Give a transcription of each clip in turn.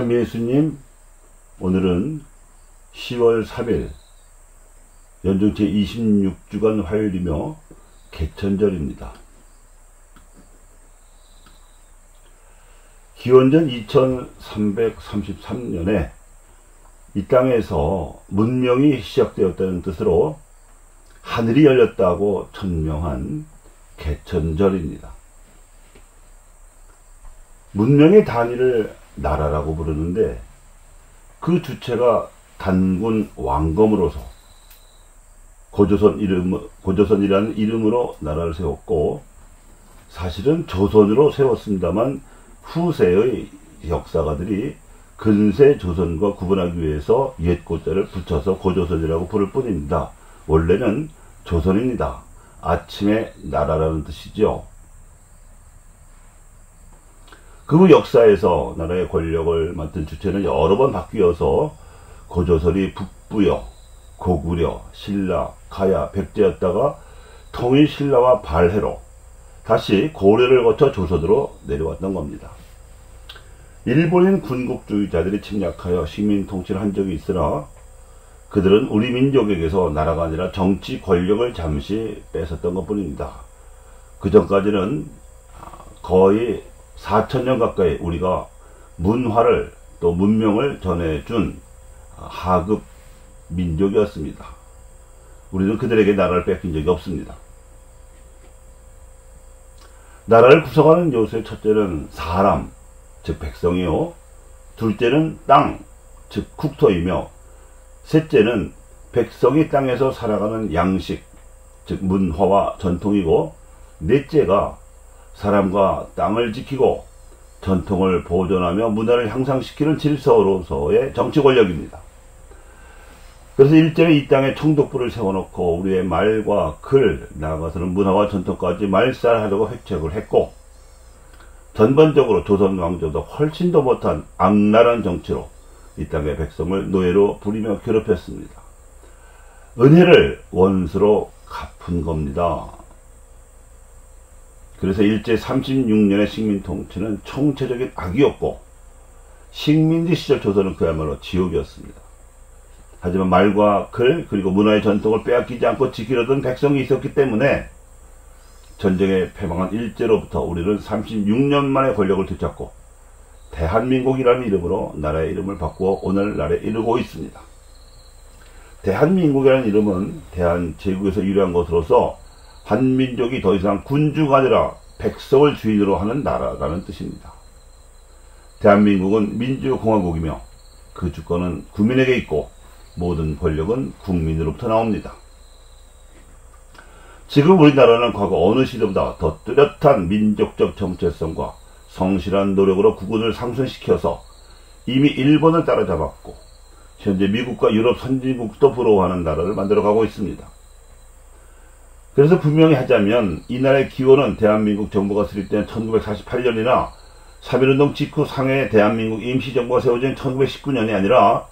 참예수님, 오늘은 10월 3일 연중 제26주간 화요일이며 개천절입니다. 기원전 2333년에 이 땅에서 문명이 시작되었다는 뜻으로 하늘이 열렸다고 천명한 개천절입니다. 문명의 단위를 나라라고 부르는데 그 주체가 단군 왕검으로서 고조선이라는 이름으로 나라를 세웠고, 사실은 조선으로 세웠습니다만 후세의 역사가들이 근세 조선과 구분하기 위해서 옛 고자를 붙여서 고조선이라고 부를 뿐입니다. 원래는 조선입니다. 아침의 나라라는 뜻이죠. 그 후 역사에서 나라의 권력을 맡은 주체는 여러 번 바뀌어서 고조선이 북부여, 고구려, 신라, 가야, 백제였다가 통일 신라와 발해로 다시 고려를 거쳐 조선으로 내려왔던 겁니다. 일본인 군국주의자들이 침략하여 식민 통치를 한 적이 있으나 그들은 우리 민족에게서 나라가 아니라 정치 권력을 잠시 뺏었던 것 뿐입니다. 그 전까지는 거의 4000년 가까이 우리가 문화를 또 문명을 전해준 하급 민족이었습니다. 우리는 그들에게 나라를 뺏긴 적이 없습니다. 나라를 구성하는 요소의 첫째는 사람, 즉 백성이요, 둘째는 땅, 즉 국토이며, 셋째는 백성이 땅에서 살아가는 양식, 즉 문화와 전통이고, 넷째가 사람과 땅을 지키고 전통을 보존하며 문화를 향상시키는 질서로서의 정치 권력입니다. 그래서 일제는 이 땅에 총독부를 세워놓고 우리의 말과 글, 나아가서는 문화와 전통까지 말살하려고 획책을 했고, 전반적으로 조선 왕조도 훨씬 더 못한 악랄한 정치로 이 땅의 백성을 노예로 부리며 괴롭혔습니다. 은혜를 원수로 갚은 겁니다. 그래서 일제 36년의 식민 통치는 총체적인 악이었고, 식민지 시절 조선은 그야말로 지옥이었습니다. 하지만 말과 글 그리고 문화의 전통을 빼앗기지 않고 지키려던 백성이 있었기 때문에 전쟁에 패망한 일제로부터 우리는 36년 만에 권력을 되찾고 대한민국이라는 이름으로 나라의 이름을 바꾸어 오늘날에 이르고 있습니다. 대한민국이라는 이름은 대한제국에서 유래한 것으로서 한민족이 더 이상 군주가 아니라 백성을 주인으로 하는 나라라는 뜻입니다. 대한민국은 민주공화국이며 그 주권은 국민에게 있고 모든 권력은 국민으로부터 나옵니다. 지금 우리나라는 과거 어느 시대보다 더 뚜렷한 민족적 정체성과 성실한 노력으로 국운을 상승시켜서 이미 일본을 따라잡았고, 현재 미국과 유럽 선진국도 부러워하는 나라를 만들어가고 있습니다. 그래서 분명히 하자면 이 나라의 기원은 대한민국 정부가 수립된 1948년이나 3.1운동 직후 상해에 대한민국 임시정부가 세워진 1919년이 아니라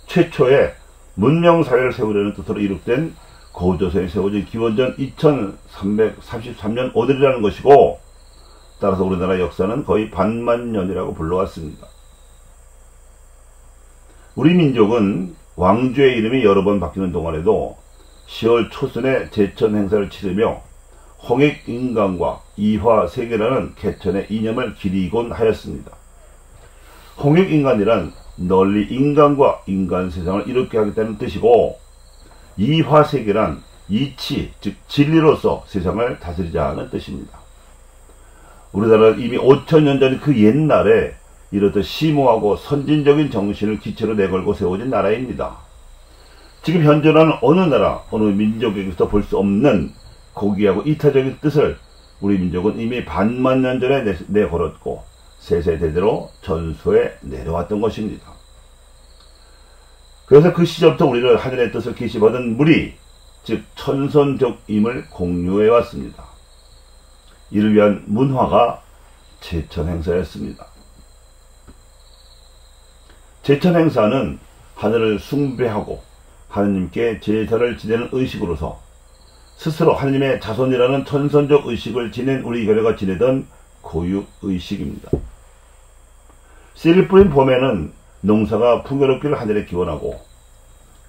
최초의 문명사회를 세우려는 뜻으로 이룩된 고조선이 세워진 기원전 2333년 오늘이라는 것이고, 따라서 우리나라 역사는 거의 반만년이라고 불러왔습니다. 우리 민족은 왕조의 이름이 여러 번 바뀌는 동안에도 10월 초순에 제천 행사를 치르며 홍익인간과 이화세계라는 개천의 이념을 기리곤 하였습니다. 홍익인간이란 널리 인간과 인간 세상을 이롭게 하겠다는 뜻이고, 이화세계란 이치, 즉 진리로서 세상을 다스리자는 뜻입니다. 우리나라는 이미 5000년 전 그 옛날에 이렇듯 심오하고 선진적인 정신을 기초로 내걸고 세워진 나라입니다. 지금 현존하는 어느 나라, 어느 민족에게서 볼 수 없는 고귀하고 이타적인 뜻을 우리 민족은 이미 반만 년 전에 내걸었고 세세대대로 전수해 내려왔던 것입니다. 그래서 그 시절부터 우리는 하늘의 뜻을 계시받은 무리, 즉 천선족임을 공유해 왔습니다. 이를 위한 문화가 제천행사였습니다. 제천행사는 하늘을 숭배하고 하느님께 제사를 지내는 의식으로서 스스로 하느님의 자손이라는 천선적 의식을 지낸 우리 교회가 지내던 고유의식입니다. 씨를 뿌린 봄에는 농사가 풍요롭기를 하늘에 기원하고,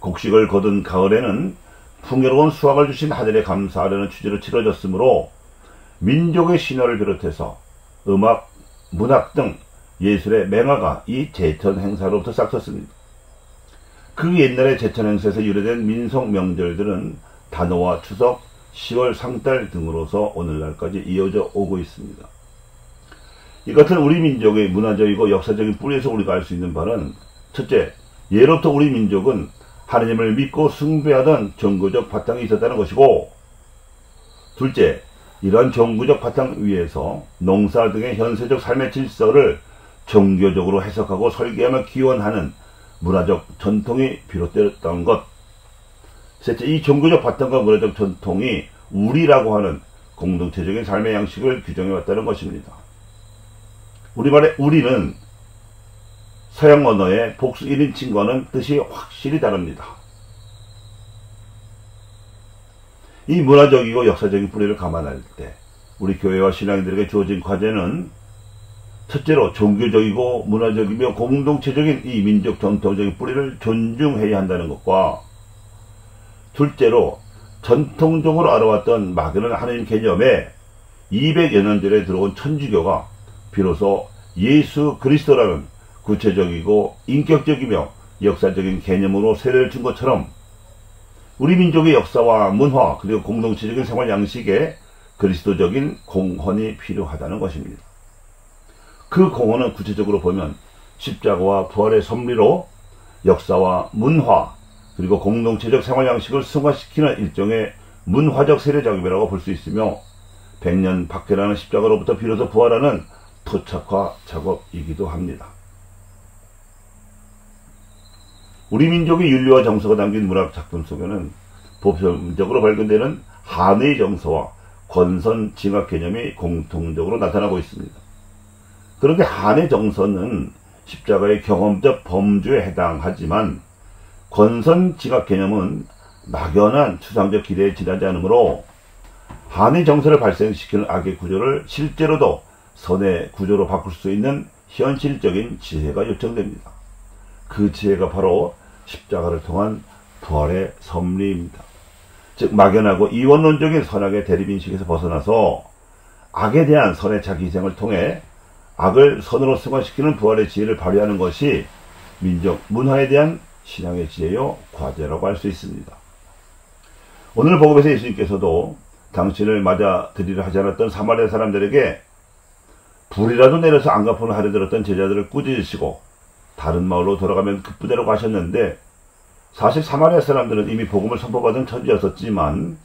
곡식을 거둔 가을에는 풍요로운 수확을 주신 하늘에 감사하려는 취지로 치러졌으므로 민족의 신화를 비롯해서 음악, 문학 등 예술의 맹화가 이 제천 행사로부터 싹텄습니다. 그 옛날의 제천 행사에서 유래된 민속 명절들은 단오와 추석, 10월 상달 등으로서 오늘날까지 이어져 오고 있습니다. 이같은 우리 민족의 문화적이고 역사적인 뿌리에서 우리가 알 수 있는 바는, 첫째, 예로부터 우리 민족은 하느님을 믿고 숭배하던 종교적 바탕이 있었다는 것이고, 둘째, 이러한 종교적 바탕 위에서 농사 등의 현세적 삶의 질서를 종교적으로 해석하고 설계하며 기원하는 문화적 전통이 비롯되었던 것. 셋째, 이 종교적 바탕과 문화적 전통이 우리라고 하는 공동체적인 삶의 양식을 규정해왔다는 것입니다. 우리말의 우리는 서양 언어의 복수 1인칭과는 뜻이 확실히 다릅니다. 이 문화적이고 역사적인 뿌리를 감안할 때 우리 교회와 신앙인들에게 주어진 과제는, 첫째로 종교적이고 문화적이며 공동체적인 이 민족 전통적인 뿌리를 존중해야 한다는 것과, 둘째로 전통적으로 알아왔던 막연한 하나님 개념에 200여 년 전에 들어온 천주교가 비로소 예수 그리스도라는 구체적이고 인격적이며 역사적인 개념으로 세례를 준 것처럼 우리 민족의 역사와 문화 그리고 공동체적인 생활 양식에 그리스도적인 공헌이 필요하다는 것입니다. 그 공헌은 구체적으로 보면 십자가와 부활의 섭리로 역사와 문화 그리고 공동체적 생활 양식을 승화시키는 일종의 문화적 세례 작업이라고 볼 수 있으며, 100년 박해라는 십자가로부터 비로소 부활하는 토착화 작업이기도 합니다. 우리 민족의 윤리와 정서가 담긴 문학 작품 속에는 보편적으로 발견되는 한의 정서와 권선 징악 개념이 공통적으로 나타나고 있습니다. 그런데 한의 정서는 십자가의 경험적 범주에 해당하지만 권선 징악 개념은 막연한 추상적 기대에 지나지 않으므로 한의 정서를 발생시키는 악의 구조를 실제로도 선의 구조로 바꿀 수 있는 현실적인 지혜가 요청됩니다. 그 지혜가 바로 십자가를 통한 부활의 섭리입니다. 즉 막연하고 이원론적인 선악의 대립인식에서 벗어나서 악에 대한 선의 자기희생을 통해 악을 선으로 승화시키는 부활의 지혜를 발휘하는 것이 민족 문화에 대한 신앙의 지혜요 과제라고 할 수 있습니다. 오늘 복음에서 예수님께서도 당신을 맞아들이려 하지 않았던 사마리아 사람들에게 불이라도 내려서 안갚음을 하려 들었던 제자들을 꾸짖으시고 다른 마을로 돌아가면 급부대로 가셨는데, 사실 사마리아 사람들은 이미 복음을 선포받은 처지였었지만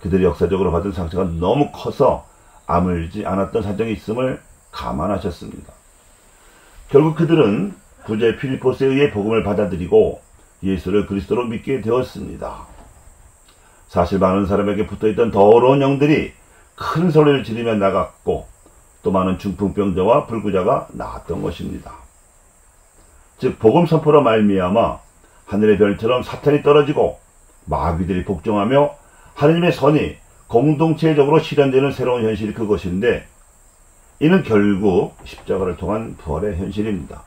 그들이 역사적으로 받은 상처가 너무 커서 아물지 않았던 사정이 있음을 감안하셨습니다. 결국 그들은 부제 필리포스에 의해 복음을 받아들이고 예수를 그리스도로 믿게 되었습니다. 사실 많은 사람에게 붙어있던 더러운 영들이 큰 소리를 지르며 나갔고 또 많은 중풍병자와 불구자가 나았던 것입니다. 즉 복음 선포로 말미암아 하늘의 별처럼 사탄이 떨어지고 마귀들이 복종하며 하느님의 선이 공동체적으로 실현되는 새로운 현실이 그것인데, 이는 결국 십자가를 통한 부활의 현실입니다.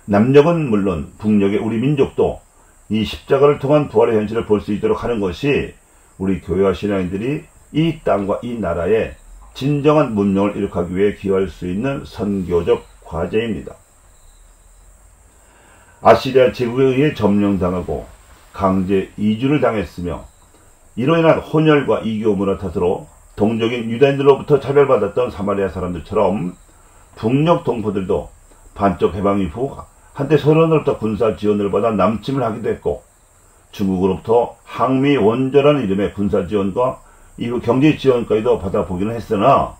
남녘은 물론 북녘의 우리 민족도 이 십자가를 통한 부활의 현실을 볼 수 있도록 하는 것이 우리 교회와 신앙인들이 이 땅과 이 나라에 진정한 문명을 이룩하기 위해 기여할 수 있는 선교적 과제입니다. 아시리아 제국에 의해 점령당하고 강제 이주를 당했으며 이로 인한 혼혈과 이교 문화 탓으로 동족인 유다인들로부터 차별받았던 사마리아 사람들처럼 북녘 동포들도 반쪽 해방 이후 한때 소련으로부터 군사 지원을 받아 남침을 하기도 했고, 중국으로부터 항미 원조라는 이름의 군사 지원과 이후 경제 지원까지도 받아보기는 했으나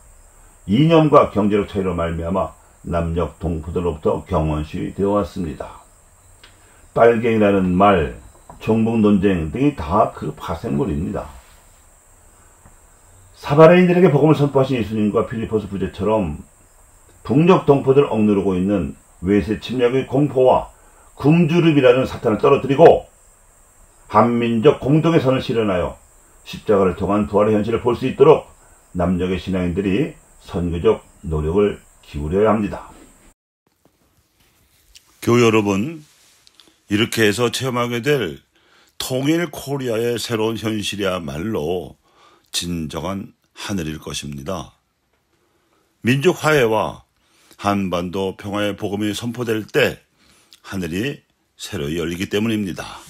이념과 경제력 차이로 말미암아 남녘 동포들로부터 경원시 되어 왔습니다. 빨갱이라는 말, 종북 논쟁 등이 다 그 파생물입니다. 사마리아인들에게 복음을 선포하신 예수님과 필리포스 부제처럼 북녘 동포들을 억누르고 있는 외세 침략의 공포와 굶주림이라는 사탄을 떨어뜨리고 한민족 공동의 선을 실현하여 십자가를 통한 부활의 현실을 볼 수 있도록 남녘의 신앙인들이 선교적 노력을 기울여야 합니다. 교우 여러분, 이렇게 해서 체험하게 될 통일 코리아의 새로운 현실이야말로 진정한 하늘일 것입니다. 민족 화해와 한반도 평화의 복음이 선포될 때 하늘이 새로 열리기 때문입니다.